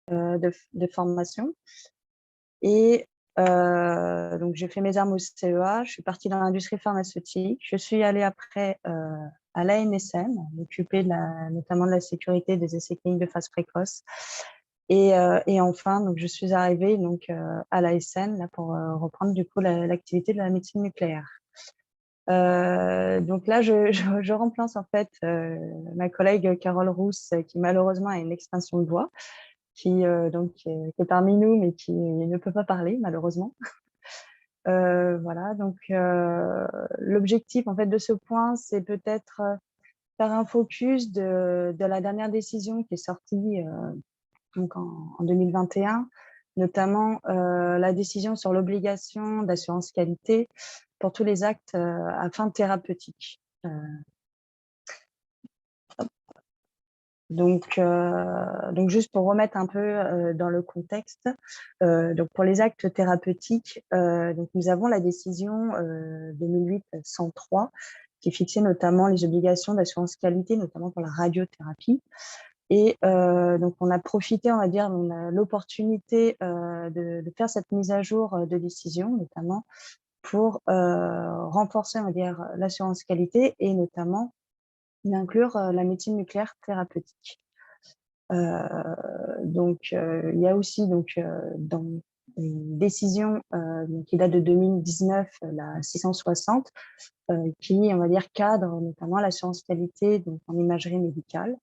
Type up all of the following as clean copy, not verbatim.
de formation. Et donc, j'ai fait mes armes au CEA. Je suis partie dans l'industrie pharmaceutique. Je suis allée après à l'ANSM, m'occuper notamment de la sécurité des essais cliniques de phase précoce. Et enfin, donc, je suis arrivée donc, à l'ASN là, pour reprendre du coup l'activité de la médecine nucléaire. Donc là, je remplace en fait ma collègue Carole Rousse, qui malheureusement a une extinction de voix, qui est parmi nous, mais qui ne peut pas parler, malheureusement. Voilà, donc l'objectif en fait de ce point, c'est peut-être faire un focus de la dernière décision qui est sortie donc en 2021, notamment la décision sur l'obligation d'assurance qualité pour tous les actes à fin thérapeutique. Donc, juste pour remettre un peu dans le contexte, donc pour les actes thérapeutiques, donc nous avons la décision 2008-103 qui fixait notamment les obligations d'assurance qualité, notamment pour la radiothérapie. Et donc, on a profité, on va dire, on a l'opportunité de faire cette mise à jour de décision, notamment pour renforcer, on va dire, l'assurance qualité et notamment d'inclure la médecine nucléaire thérapeutique. Donc, il y a aussi donc, dans une décision qui date de 2019, la 660, qui, on va dire, cadre notamment l'assurance qualité donc, en imagerie médicale.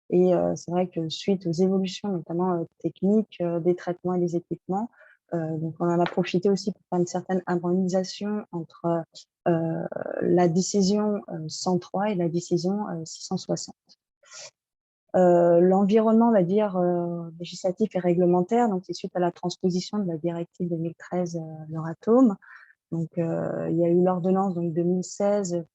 Et c'est vrai que suite aux évolutions, notamment techniques, des traitements et des équipements, donc on en a profité aussi pour faire une certaine harmonisation entre la décision 103 et la décision 660. L'environnement, on va dire, législatif et réglementaire, donc c'est suite à la transposition de la directive 2013 Euratom. Donc, il y a eu l'ordonnance 2016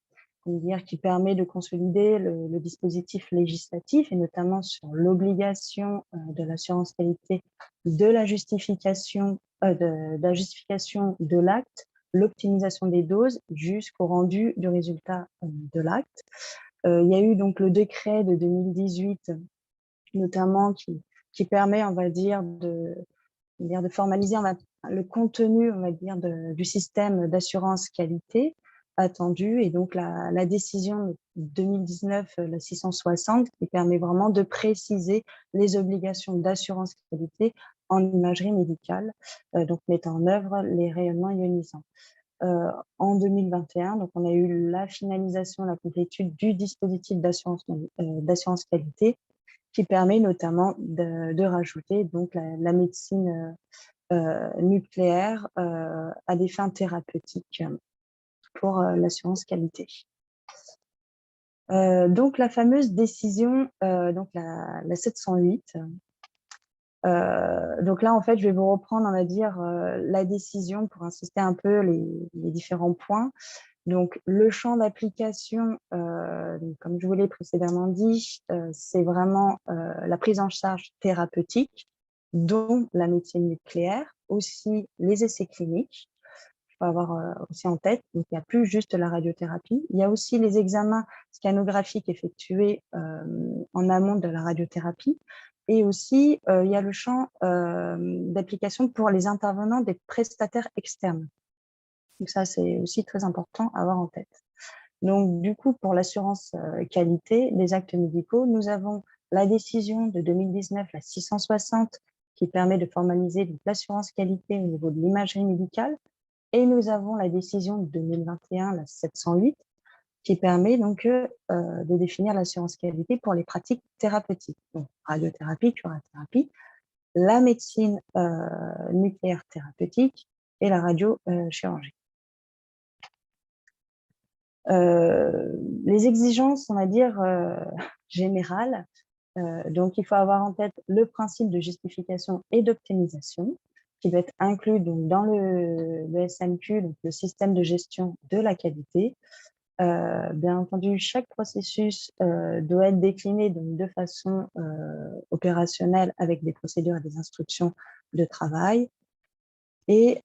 dire, qui permet de consolider le dispositif législatif et notamment sur l'obligation de l'assurance qualité de la justification de l'acte, l'optimisation des doses jusqu'au rendu du résultat de l'acte. Il y a eu donc le décret de 2018 notamment qui permet, on va dire, de formaliser le contenu, on va dire, du système d'assurance qualité attendu. Et donc, la décision 2019, la 660, qui permet vraiment de préciser les obligations d'assurance qualité en imagerie médicale, donc mettant en œuvre les rayonnements ionisants. En 2021, donc on a eu la finalisation, la complétude du dispositif d'assurance qualité qui permet notamment de rajouter donc la médecine nucléaire à des fins thérapeutiques pour l'assurance qualité. Donc la fameuse décision, donc la 708. Donc là, en fait, je vais vous reprendre, on va dire, la décision pour insister un peu les différents points. Donc, le champ d'application, comme je vous l'ai précédemment dit, c'est vraiment la prise en charge thérapeutique, dont la médecine nucléaire, aussi les essais cliniques. Il faut avoir aussi en tête, donc il n'y a plus juste la radiothérapie, il y a aussi les examens scannographiques effectués en amont de la radiothérapie, et aussi il y a le champ d'application pour les intervenants des prestataires externes. Donc ça, c'est aussi très important à avoir en tête. Donc, du coup, pour l'assurance qualité des actes médicaux, nous avons la décision de 2019, la 660, qui permet de formaliser l'assurance qualité au niveau de l'imagerie médicale. Et nous avons la décision de 2021, la 708, qui permet donc de définir l'assurance qualité pour les pratiques thérapeutiques. Donc, radiothérapie, curathérapie, la médecine nucléaire thérapeutique et la radiochirurgie. Les exigences, on va dire, générales, donc il faut avoir en tête le principe de justification et d'optimisation qui doit être inclus donc, dans le SMQ, donc le système de gestion de la qualité. Bien entendu, chaque processus doit être décliné donc, de façon opérationnelle avec des procédures et des instructions de travail. Et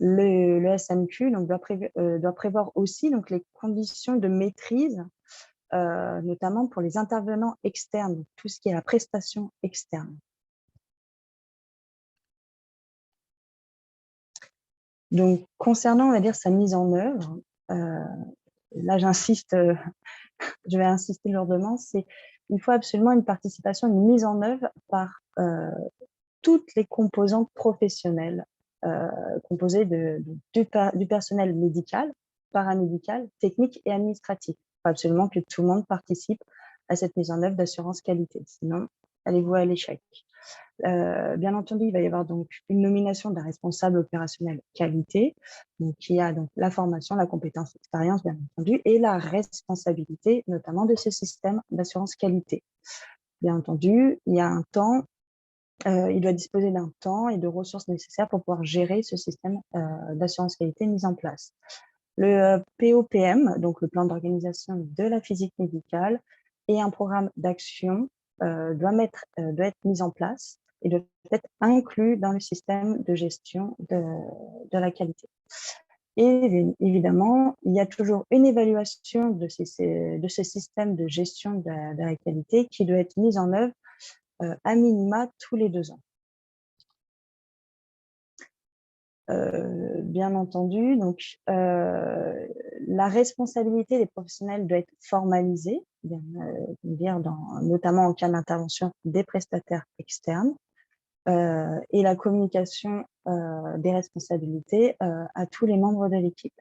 le SMQ donc, doit prévoir aussi donc, les conditions de maîtrise notamment pour les intervenants externes, donc tout ce qui est la prestation externe. Donc, concernant, on va dire, sa mise en œuvre, là, j'insiste, je vais insister lourdement, c'est il faut absolument une participation, une mise en œuvre par toutes les composantes professionnelles, composées du personnel médical, paramédical, technique et administratif. Il faut absolument que tout le monde participe à cette mise en œuvre d'assurance qualité, sinon allez-vous à l'échec. Bien entendu, il va y avoir donc une nomination d'un responsable opérationnel qualité, donc qui a donc la formation, la compétence, l'expérience, bien entendu, et la responsabilité, notamment de ce système d'assurance qualité. Bien entendu, il y a un temps, il doit disposer d'un temps et de ressources nécessaires pour pouvoir gérer ce système d'assurance qualité mis en place. Le POPM, donc le plan d'organisation de la physique médicale, et un programme d'action doit être mis en place et doit être inclus dans le système de gestion de la qualité. Et évidemment, il y a toujours une évaluation de ce système de gestion de la qualité qui doit être mise en œuvre à minima tous les 2 ans. Bien entendu, donc la responsabilité des professionnels doit être formalisée, notamment en cas d'intervention des prestataires externes, et la communication des responsabilités à tous les membres de l'équipe.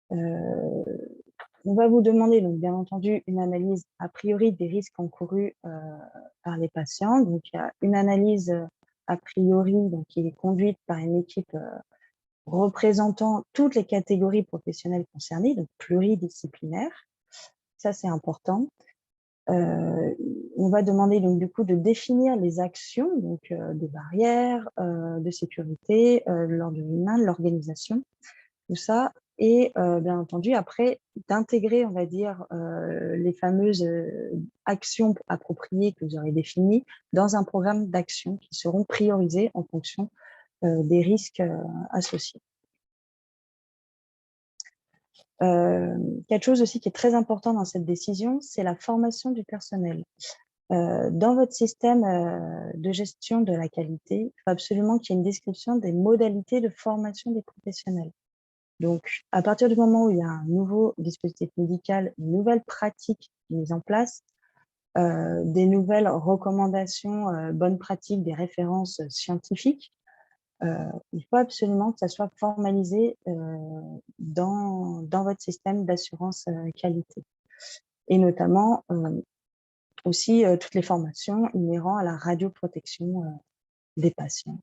On va vous demander, donc, bien entendu, une analyse a priori des risques encourus par les patients. Donc, il y a une analyse a priori donc, qui est conduite par une équipe représentant toutes les catégories professionnelles concernées, donc pluridisciplinaire. Ça, c'est important. On va demander donc du coup de définir les actions, donc des barrières de sécurité, l'ordre humain, l'organisation, tout ça. Et bien entendu, après, d'intégrer, on va dire, les fameuses actions appropriées que vous aurez définies dans un programme d'action qui seront priorisées en fonction des risques associés. Quelque chose aussi qui est très important dans cette décision, c'est la formation du personnel. Dans votre système de gestion de la qualité, il faut absolument qu'il y ait une description des modalités de formation des professionnels. Donc, à partir du moment où il y a un nouveau dispositif médical, une nouvelle pratique mise en place, des nouvelles recommandations, bonnes pratiques, des références scientifiques, il faut absolument que ça soit formalisé dans votre système d'assurance qualité. Et notamment aussi toutes les formations inhérentes à la radioprotection des patients.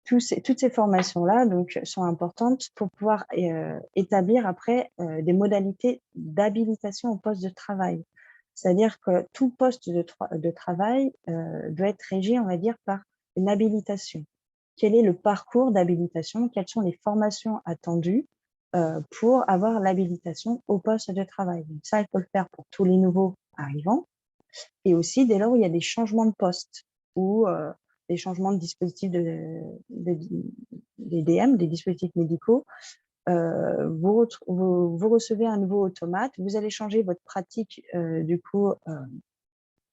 Toutes ces formations-là sont importantes pour pouvoir établir après des modalités d'habilitation au poste de travail. C'est-à-dire que tout poste de travail doit être régi, on va dire, par une habilitation. Quel est le parcours d'habilitation? Quelles sont les formations attendues pour avoir l'habilitation au poste de travail? Donc ça, il faut le faire pour tous les nouveaux arrivants et aussi dès lors où il y a des changements de poste ou des changements de dispositifs des DM, des dispositifs médicaux. Vous recevez un nouveau automate, vous allez changer votre pratique,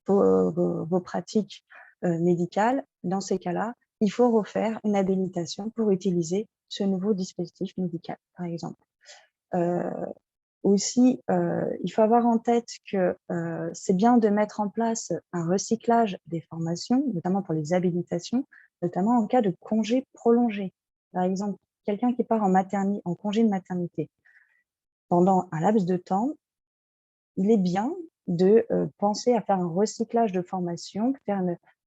vos pratiques médicales. Dans ces cas-là, il faut refaire une habilitation pour utiliser ce nouveau dispositif médical, par exemple. Aussi, il faut avoir en tête que c'est bien de mettre en place un recyclage des formations, notamment pour les habilitations, notamment en cas de congé prolongé. Par exemple, quelqu'un qui part en congé de maternité pendant un laps de temps, il est bien de penser à faire un recyclage de formation, faire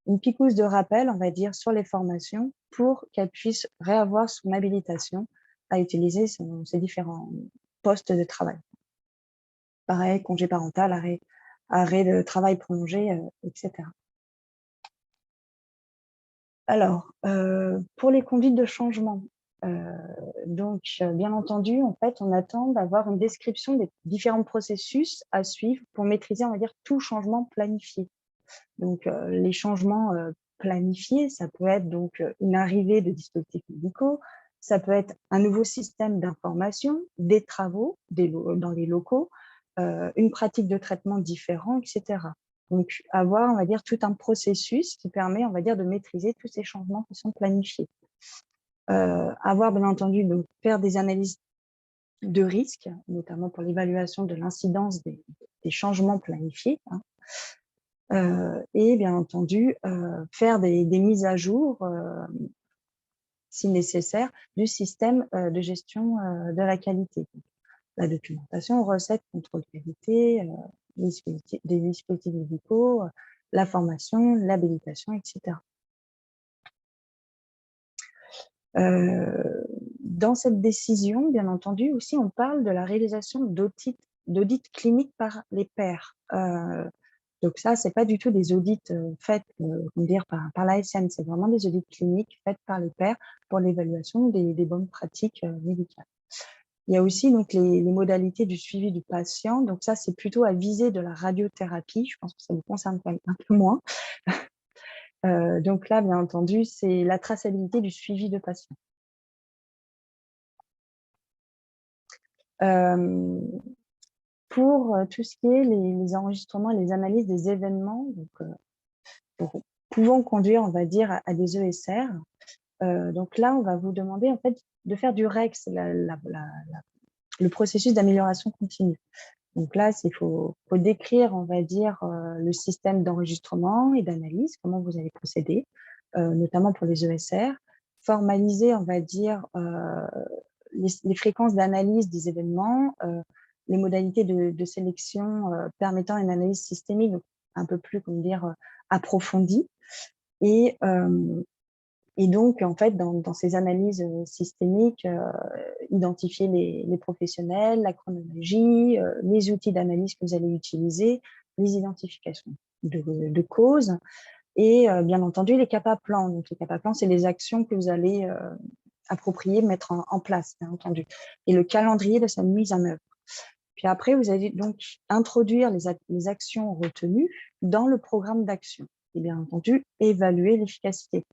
une picouse de rappel, on va dire, sur les formations pour qu'elle puisse réavoir son habilitation à utiliser ses différents postes de travail. Pareil, congé parental, arrêt de travail prolongé, etc. Alors, pour les conduites de changement, bien entendu, en fait, on attend d'avoir une description des différents processus à suivre pour maîtriser, on va dire, tout changement planifié. Donc, les changements planifiés, ça peut être donc une arrivée de dispositifs médicaux, Ça peut être un nouveau système d'information, des travaux dans les locaux, une pratique de traitement différente, etc. Donc, avoir, on va dire, tout un processus qui permet, on va dire, de maîtriser tous ces changements qui sont planifiés. Avoir, bien entendu, donc, faire des analyses de risques, notamment pour l'évaluation de l'incidence des changements planifiés, hein. Et bien entendu, faire des mises à jour, si nécessaire, du système de gestion de la qualité. La documentation, recettes, contrôle qualité, des dispositifs médicaux, la formation, l'habilitation, etc. Dans cette décision, bien entendu, aussi, on parle de la réalisation d'audits cliniques par les pairs. Donc ça, c'est pas du tout des audits faits par l'ASM, c'est vraiment des audits cliniques faits par les pairs pour l'évaluation des bonnes pratiques médicales. Il y a aussi donc les modalités du suivi du patient. Donc ça, c'est plutôt à viser de la radiothérapie. Je pense que ça vous concerne quand même un peu moins. Donc là, bien entendu, c'est la traçabilité du suivi de patients. Pour tout ce qui est les enregistrements et les analyses des événements, donc, pouvant conduire, on va dire, à des ESR. Donc là, on va vous demander en fait de faire du REX, le processus d'amélioration continue. Donc là, il faut décrire, on va dire, le système d'enregistrement et d'analyse, comment vous allez procéder, notamment pour les ESR, formaliser, on va dire, les fréquences d'analyse des événements, les modalités de sélection permettant une analyse systémique, donc un peu plus, comment dire, approfondie. Et donc, en fait, dans ces analyses systémiques, identifier les professionnels, la chronologie, les outils d'analyse que vous allez utiliser, les identifications de causes et bien entendu les CAPA-plans. Donc, les CAPA-plans, c'est les actions que vous allez approprier, mettre en place, bien entendu, et le calendrier de sa mise en œuvre. Puis après, vous allez donc introduire les actions retenues dans le programme d'action et bien entendu, évaluer l'efficacité.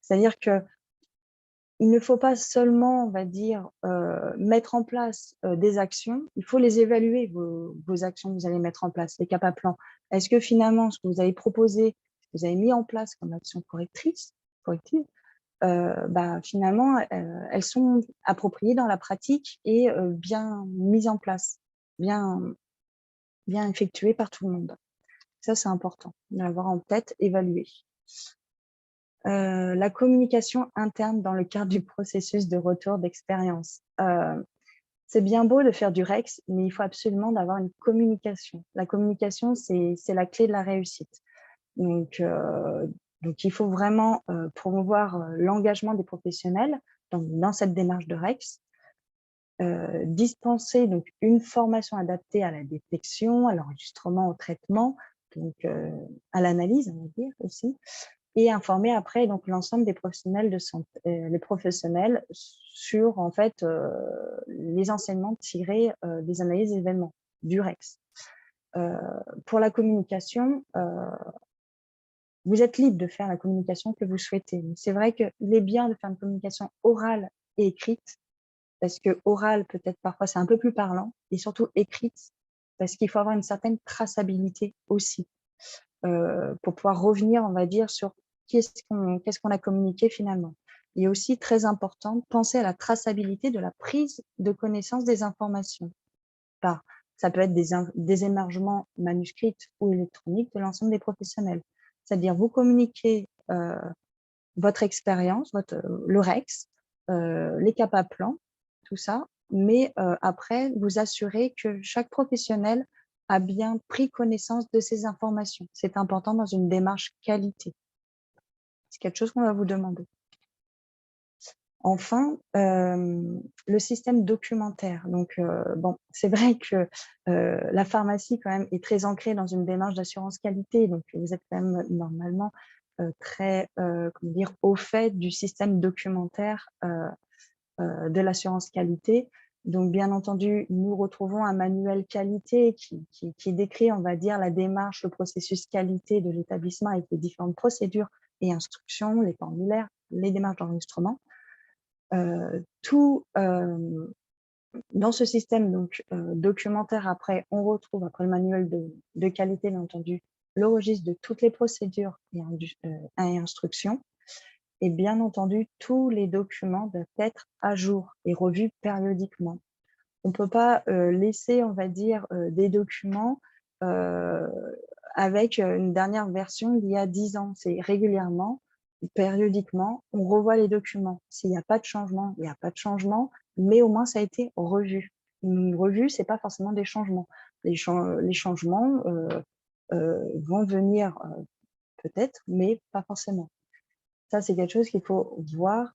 C'est-à-dire qu'il ne faut pas seulement, on va dire, mettre en place des actions, il faut les évaluer, vos actions que vous allez mettre en place, les CAPA-plans. Est-ce que finalement, ce que vous avez proposé, ce que vous avez mis en place comme action corrective, finalement, elles sont appropriées dans la pratique et bien mises en place, bien effectuées par tout le monde. Ça, c'est important de l'avoir en tête, évaluer. La communication interne dans le cadre du processus de retour d'expérience. C'est bien beau de faire du REX, mais il faut absolument d'avoir une communication. La communication, c'est la clé de la réussite. Donc il faut vraiment promouvoir l'engagement des professionnels dans cette démarche de REX, dispenser donc une formation adaptée à la détection, à l'enregistrement, au traitement, donc à l'analyse, on va dire aussi, et informer après donc l'ensemble des professionnels de santé, les professionnels sur en fait les enseignements tirés des analyses d'événements du REX. Pour la communication, vous êtes libre de faire la communication que vous souhaitez. C'est vrai qu'il est bien de faire une communication orale et écrite, parce que orale, peut-être parfois, c'est un peu plus parlant, et surtout écrite, parce qu'il faut avoir une certaine traçabilité aussi, pour pouvoir revenir, on va dire, sur qu'est-ce qu'on a communiqué finalement. Il est aussi très important de penser à la traçabilité de la prise de connaissance des informations. Ça peut être des émergements manuscrits ou électroniques de l'ensemble des professionnels. C'est-à-dire, vous communiquez votre expérience, le REX, les CAPA-plans, tout ça, mais après, vous assurez que chaque professionnel a bien pris connaissance de ces informations. C'est important dans une démarche qualité. C'est quelque chose qu'on va vous demander. Enfin, le système documentaire. Donc, bon, c'est vrai que la pharmacie, quand même, est très ancrée dans une démarche d'assurance qualité. Donc, vous êtes quand même normalement très, comment dire, au fait du système documentaire de l'assurance qualité. Donc, bien entendu, nous retrouvons un manuel qualité qui décrit, on va dire, la démarche, le processus qualité de l'établissement avec les différentes procédures et instructions, les formulaires, les démarches d'enregistrement. Dans ce système donc, documentaire, après, on retrouve, après le manuel de qualité, bien entendu, le registre de toutes les procédures et instructions. Et bien entendu, tous les documents doivent être à jour et revus périodiquement. On ne peut pas laisser, on va dire, des documents euh, avec une dernière version d'il y a 10 ans. C'est régulièrement, périodiquement, on revoit les documents. S'il n'y a pas de changement, il n'y a pas de changement, mais au moins ça a été revu. Une revue, ce n'est pas forcément des changements. Les changements vont venir peut-être, mais pas forcément. Ça, c'est quelque chose qu'il faut voir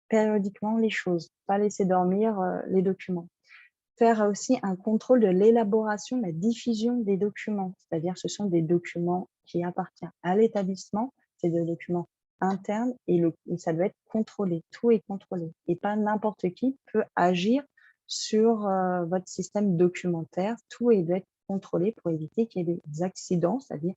périodiquement les choses, pas laisser dormir les documents. Faire aussi un contrôle de l'élaboration, de la diffusion des documents, c'est-à-dire ce sont des documents qui appartiennent à l'établissement, c'est des documents internes et ça doit être contrôlé, tout est contrôlé et pas n'importe qui peut agir sur votre système documentaire, tout doit être contrôlé pour éviter qu'il y ait des accidents, c'est-à-dire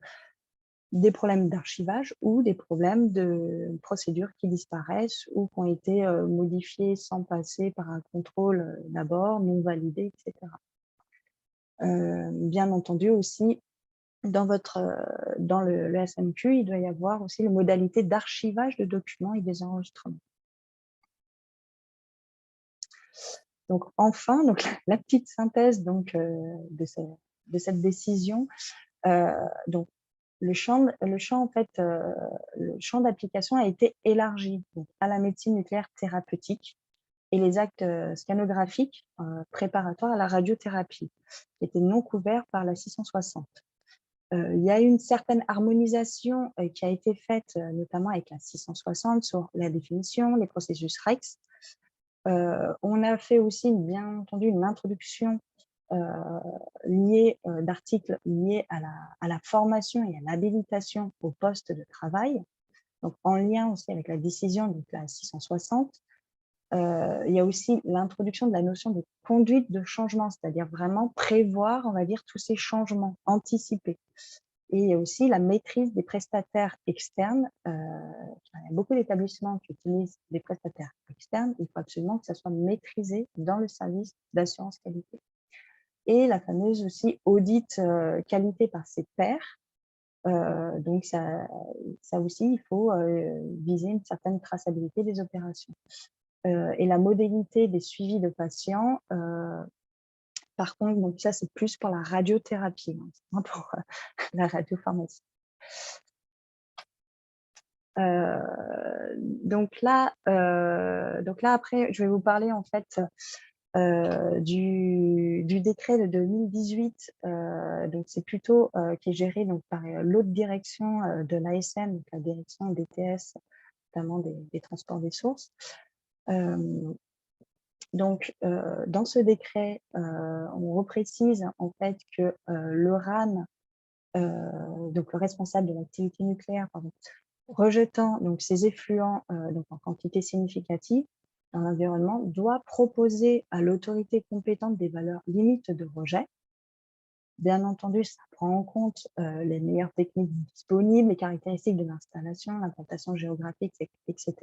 des problèmes d'archivage ou des problèmes de procédures qui disparaissent ou qui ont été modifiées sans passer par un contrôle d'abord, non validé, etc. Bien entendu aussi, dans le SMQ, il doit y avoir aussi les modalités d'archivage de documents et des enregistrements. Donc enfin, donc, la petite synthèse donc, de cette décision, donc, le champ en fait, le champ d'application a été élargi donc, à la médecine nucléaire thérapeutique et les actes scannographiques préparatoires à la radiothérapie, qui étaient non couverts par la 660. Il y a eu une certaine harmonisation qui a été faite, notamment avec la 660 sur la définition, les processus REX. On a fait aussi, bien entendu, une introduction d'articles liés à la formation et à l'habilitation au poste de travail, donc en lien aussi avec la décision de la 660. Il y a aussi l'introduction de la notion de conduite de changement, c'est-à-dire vraiment prévoir, on va dire, tous ces changements, anticiper. Et il y a aussi la maîtrise des prestataires externes. Il y a beaucoup d'établissements qui utilisent des prestataires externes. Il faut absolument que ça soit maîtrisé dans le service d'assurance qualité. Et la fameuse aussi audit qualité par ses pairs. Donc, ça aussi, il faut viser une certaine traçabilité des opérations. Et la modalité des suivis de patients, par contre, donc ça, c'est plus pour la radiothérapie, hein, pour la radiopharmacie. Donc là, après, je vais vous parler en fait du décret de 2018, donc c'est plutôt qui est géré donc, par l'autre direction de l'ASN, donc la direction DTS, notamment des transports des sources. Donc, dans ce décret, on reprécise en fait que le RAN, donc le responsable de l'activité nucléaire, rejetant donc ces effluents donc en quantité significative dans l'environnement, doit proposer à l'autorité compétente des valeurs limites de rejet. Bien entendu, ça prend en compte les meilleures techniques disponibles, les caractéristiques de l'installation, l'implantation géographique, etc.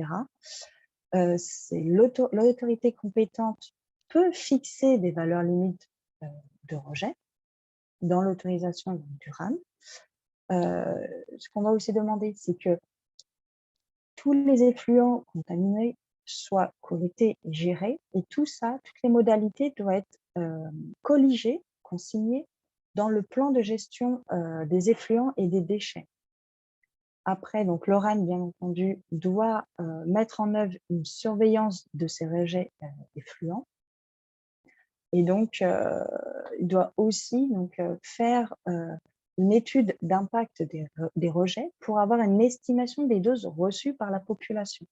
L'autorité compétente peut fixer des valeurs limites de rejet dans l'autorisation du RAN. Ce qu'on va aussi demander, c'est que tous les effluents contaminés soient collectés et gérés, et tout ça, toutes les modalités doivent être colligées, consignées dans le plan de gestion des effluents et des déchets. Après, donc l'ORAN, bien entendu, doit mettre en œuvre une surveillance de ces rejets effluents. Et donc, il doit aussi donc, faire une étude d'impact des rejets pour avoir une estimation des doses reçues par la population.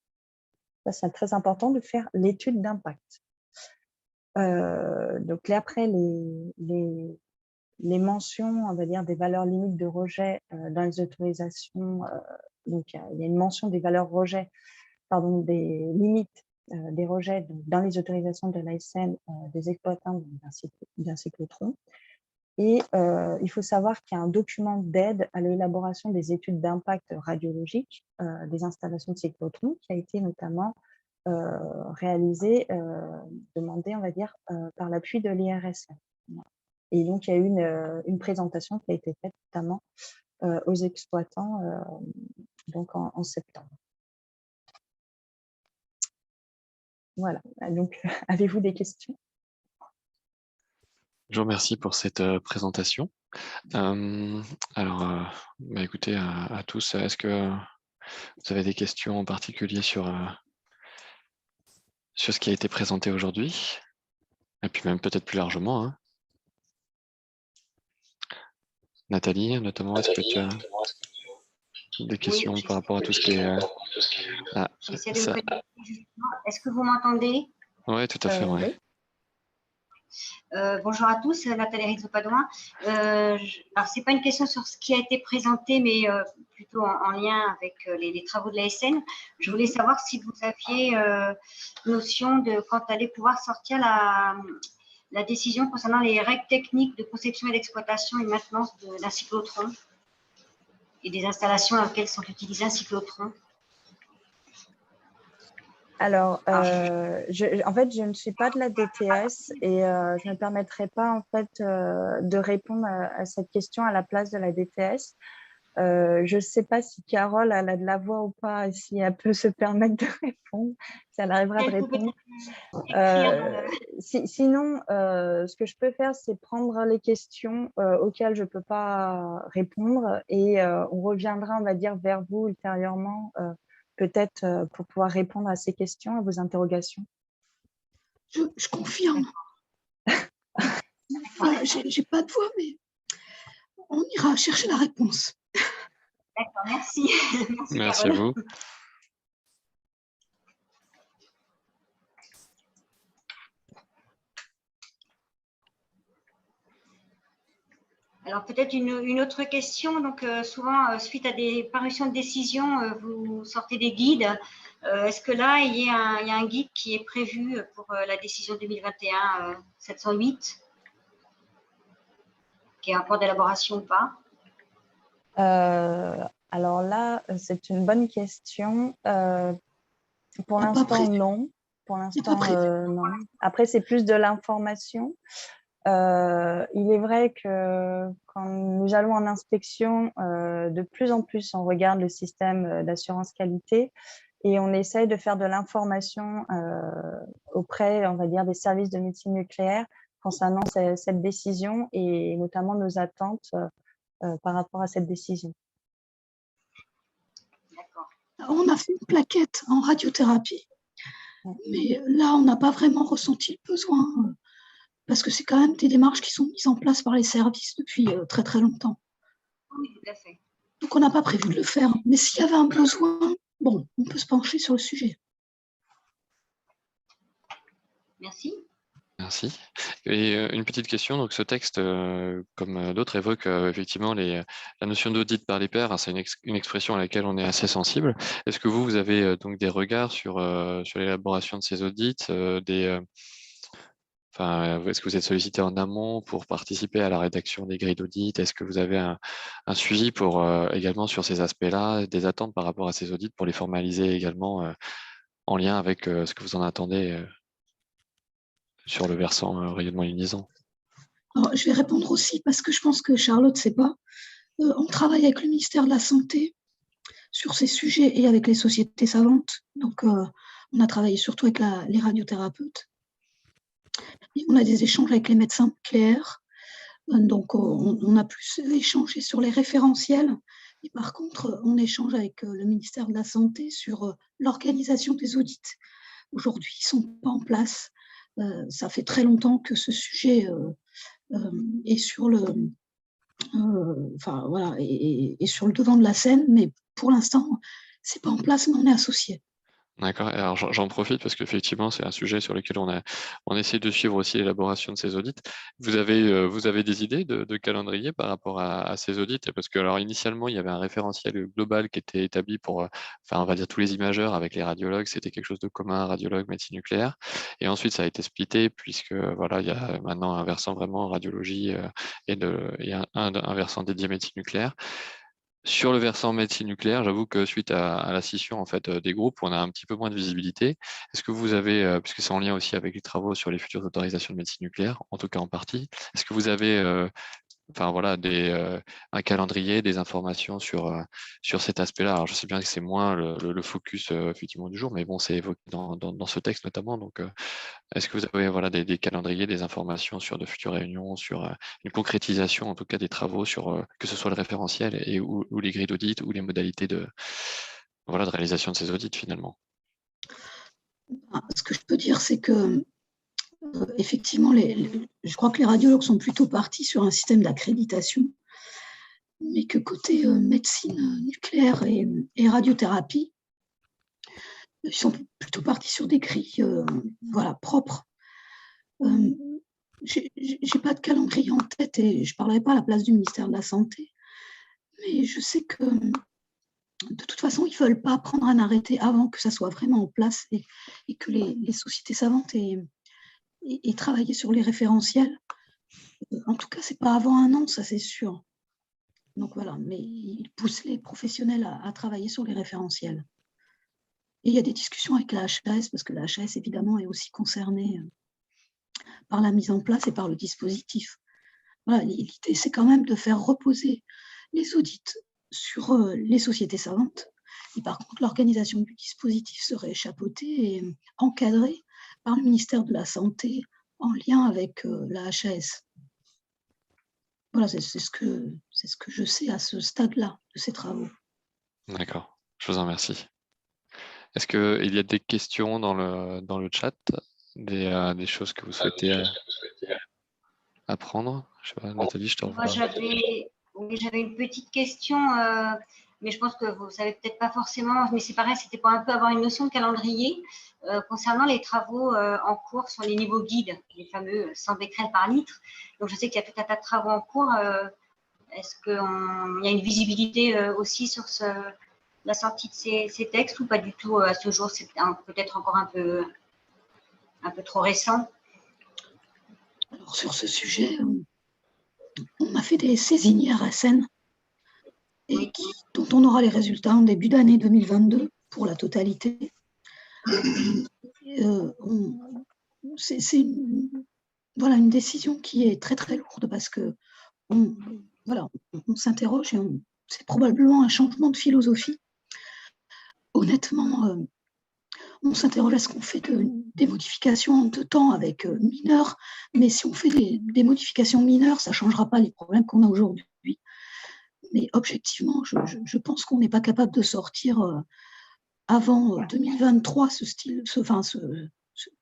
Ça, c'est très important de faire l'étude d'impact. Donc là, après, les mentions, on va dire, des valeurs limites de rejet dans les autorisations, donc il y a une mention des valeurs rejet, pardon, des limites des rejets dans les autorisations de l'ASN des exploitants d'un cyclotron. Et il faut savoir qu'il y a un document d'aide à l'élaboration des études d'impact radiologique des installations de cyclotrons qui a été notamment réalisés, demandés, on va dire, par l'appui de l'IRSN. Voilà. Et donc, il y a eu une présentation qui a été faite notamment aux exploitants donc en septembre. Voilà, donc avez-vous des questions? Je vous remercie pour cette présentation. Alors, écoutez à tous, est-ce que vous avez des questions en particulier sur ce qui a été présenté aujourd'hui? Et puis même peut-être plus largement, hein. Nathalie, notamment, est-ce que tu as des questions Oui, par rapport à tout ce qui est... Ah, j'essaie de me ça... connecter justement. Est-ce que vous m'entendez? Oui, tout à fait, ouais. Oui. Bonjour à tous, Nathalie Rizzo-Padoin. Alors, ce n'est pas une question sur ce qui a été présenté, mais plutôt en lien avec les travaux de l'ASN. Je voulais savoir si vous aviez notion de quand allait pouvoir sortir la décision concernant les règles techniques de conception et d'exploitation et maintenance d'un cyclotron et des installations dans lesquelles sont utilisés un cyclotron. Alors, en fait, je ne suis pas de la DTS et je ne me permettrai pas en fait de répondre à cette question à la place de la DTS. Je ne sais pas si Carole elle a de la voix ou pas et si elle peut se permettre de répondre, si elle arrivera de répondre. Sinon, ce que je peux faire, c'est prendre les questions auxquelles je ne peux pas répondre et on reviendra, on va dire, vers vous ultérieurement peut-être pour pouvoir répondre à ces questions, à vos interrogations. Je confirme. J'ai pas de voix, mais on ira chercher la réponse. D'accord, merci. Merci à vous. Alors peut-être une autre question. Donc souvent, suite à des parutions de décision, vous sortez des guides. Est-ce que là, il y a un guide qui est prévu pour la décision 2021-708, qui est en cours d'élaboration ou pas? Alors là, c'est une bonne question. Pour l'instant, non. Pour l'instant, non. Après, c'est plus de l'information. Il est vrai que quand nous allons en inspection, de plus en plus, on regarde le système d'assurance qualité et on essaye de faire de l'information auprès, on va dire, des services de médecine nucléaire concernant cette décision et notamment nos attentes par rapport à cette décision. On a fait une plaquette en radiothérapie, mais là, on n'a pas vraiment ressenti le besoin parce que c'est quand même des démarches qui sont mises en place par les services depuis très très longtemps. Oui, tout à fait. Donc, on n'a pas prévu de le faire, mais s'il y avait un besoin, bon, on peut se pencher sur le sujet. Merci. Merci. Et une petite question, donc ce texte, comme d'autres, évoque effectivement la notion d'audit par les pairs. Hein, c'est une expression à laquelle on est assez sensible. Est-ce que vous avez donc des regards sur l'élaboration de ces audits, est-ce que vous êtes sollicité en amont pour participer à la rédaction des grilles d'audit? Est-ce que vous avez un suivi pour également sur ces aspects-là, des attentes par rapport à ces audits pour les formaliser également en lien avec ce que vous en attendez sur le versant rayonnement ionisant? Alors, je vais répondre aussi parce que je pense que Charlotte ne sait pas. On travaille avec le ministère de la Santé sur ces sujets et avec les sociétés savantes. Donc, on a travaillé surtout avec les radiothérapeutes. Et on a des échanges avec les médecins nucléaires. Donc, on a plus échangé sur les référentiels. Et par contre, on échange avec le ministère de la Santé sur l'organisation des audits. Aujourd'hui, ils ne sont pas en place. Ça fait très longtemps que ce sujet est sur le, est sur le devant de la scène, mais pour l'instant, ce n'est pas en place, mais on est associés. D'accord. Alors j'en profite parce qu'effectivement, c'est un sujet sur lequel on essaie de suivre aussi l'élaboration de ces audits. Vous avez des idées de calendrier par rapport à ces audits? Parce que alors initialement, il y avait un référentiel global qui était établi pour, on va dire tous les imageurs avec les radiologues, c'était quelque chose de commun, radiologue, médecine nucléaire. Et ensuite, ça a été splitté puisque voilà, il y a maintenant un versant vraiment radiologie et un versant dédié médecine nucléaire. Sur le versant médecine nucléaire, j'avoue que suite à la scission en fait, des groupes, on a un petit peu moins de visibilité. Est-ce que vous avez, puisque c'est en lien aussi avec les travaux sur les futures autorisations de médecine nucléaire, en tout cas en partie, est-ce que vous avez enfin voilà, un calendrier, des informations sur cet aspect-là? Alors je sais bien que c'est moins le focus effectivement du jour, mais bon, c'est évoqué dans ce texte notamment. Donc, est-ce que vous avez voilà, des calendriers, des informations sur de futures réunions, sur une concrétisation en tout cas des travaux sur que ce soit le référentiel ou les grilles d'audit ou les modalités voilà, de réalisation de ces audits finalement? Ce que je peux dire, c'est que effectivement, je crois que les radiologues sont plutôt partis sur un système d'accréditation, mais que côté médecine nucléaire et radiothérapie, ils sont plutôt partis sur des grilles voilà, propres. J'ai pas de calendrier en tête et je parlerai pas à la place du ministère de la Santé, mais je sais que de toute façon, ils ne veulent pas prendre un arrêté avant que ça soit vraiment en place et que les sociétés savantes aient travaillé sur les référentiels. En tout cas, ce n'est pas avant 1 an, ça c'est sûr. Donc voilà, mais ils poussent les professionnels à travailler sur les référentiels. Et il y a des discussions avec la HAS, parce que la HAS, évidemment, est aussi concernée par la mise en place et par le dispositif. Voilà, l'idée, c'est quand même de faire reposer les audits sur les sociétés savantes. Et par contre, l'organisation du dispositif serait chapeautée et encadrée par le ministère de la Santé en lien avec la HAS. Voilà, c'est ce que je sais à ce stade-là de ces travaux. D'accord, je vous en remercie. Est-ce qu'il y a des questions dans le chat, des choses que vous souhaitez apprendre? Je sais pas, Nathalie, je te Moi, revois. j'avais une petite question, mais je pense que vous ne savez peut-être pas forcément, mais c'est pareil, c'était pour un peu avoir une notion de calendrier concernant les travaux en cours sur les niveaux guides, les fameux 100 becquerels par litre. Donc, je sais qu'il y a tout un tas de travaux en cours. Est-ce qu'il y a une visibilité aussi sur la sortie de ces textes ou pas du tout à ce jour? C'est peut-être encore un peu trop récent. Alors, sur ce sujet, on a fait des saisines IRSN et dont on aura les résultats en début d'année 2022 pour la totalité. C'est une décision qui est très très lourde parce que on s'interroge et c'est probablement un changement de philosophie. Honnêtement, on s'interroge, est-ce qu'on fait des modifications en 2 temps avec mineurs, mais si on fait des modifications mineures, ça ne changera pas les problèmes qu'on a aujourd'hui. Mais objectivement, je pense qu'on n'est pas capable de sortir avant 2023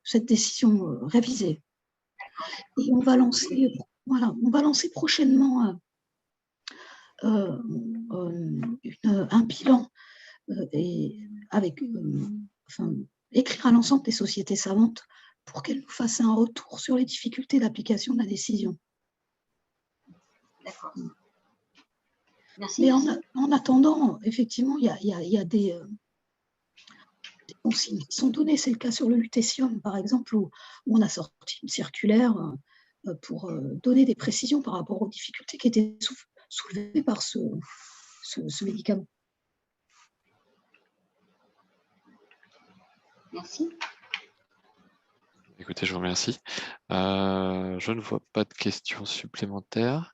cette décision révisée. Et on va lancer prochainement un bilan et écrire à l'ensemble des sociétés savantes pour qu'elles nous fassent un retour sur les difficultés d'application de la décision. D'accord. Merci. Mais en attendant, effectivement, il y a des consignes qui sont données. C'est le cas sur le lutécium, par exemple, où on a sorti une circulaire pour donner des précisions par rapport aux difficultés qui étaient soulevées par ce médicament. Merci. Écoutez, je vous remercie. Je ne vois pas de questions supplémentaires.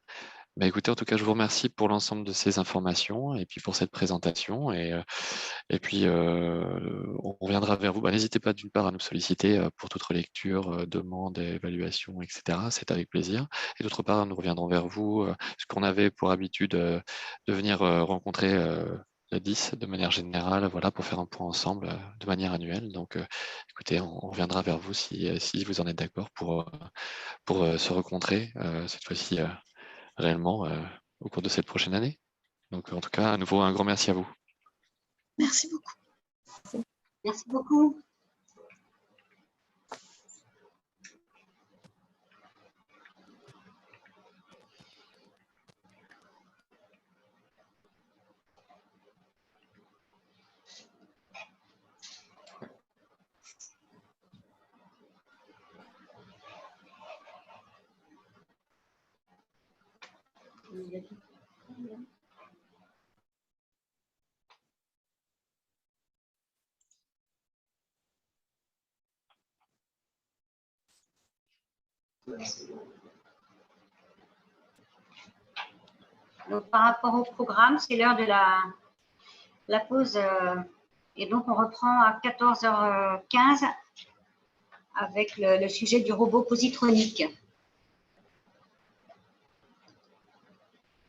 Bah, écoutez, en tout cas, je vous remercie pour l'ensemble de ces informations et puis pour cette présentation. Et puis, on reviendra vers vous. Bah, n'hésitez pas d'une part à nous solliciter pour toute relecture, demande, évaluation, etc. C'est avec plaisir. Et d'autre part, nous reviendrons vers vous, ce qu'on avait pour habitude de venir rencontrer la 10 de manière générale, voilà, pour faire un point ensemble de manière annuelle. Donc, écoutez, on reviendra vers vous si vous en êtes d'accord pour se rencontrer cette fois-ci réellement au cours de cette prochaine année. Donc, en tout cas, à nouveau, un grand merci à vous. Merci beaucoup. Merci beaucoup. Donc, par rapport au programme, c'est l'heure de la pause. Et donc, on reprend à 14h15 avec le sujet du robot positronique.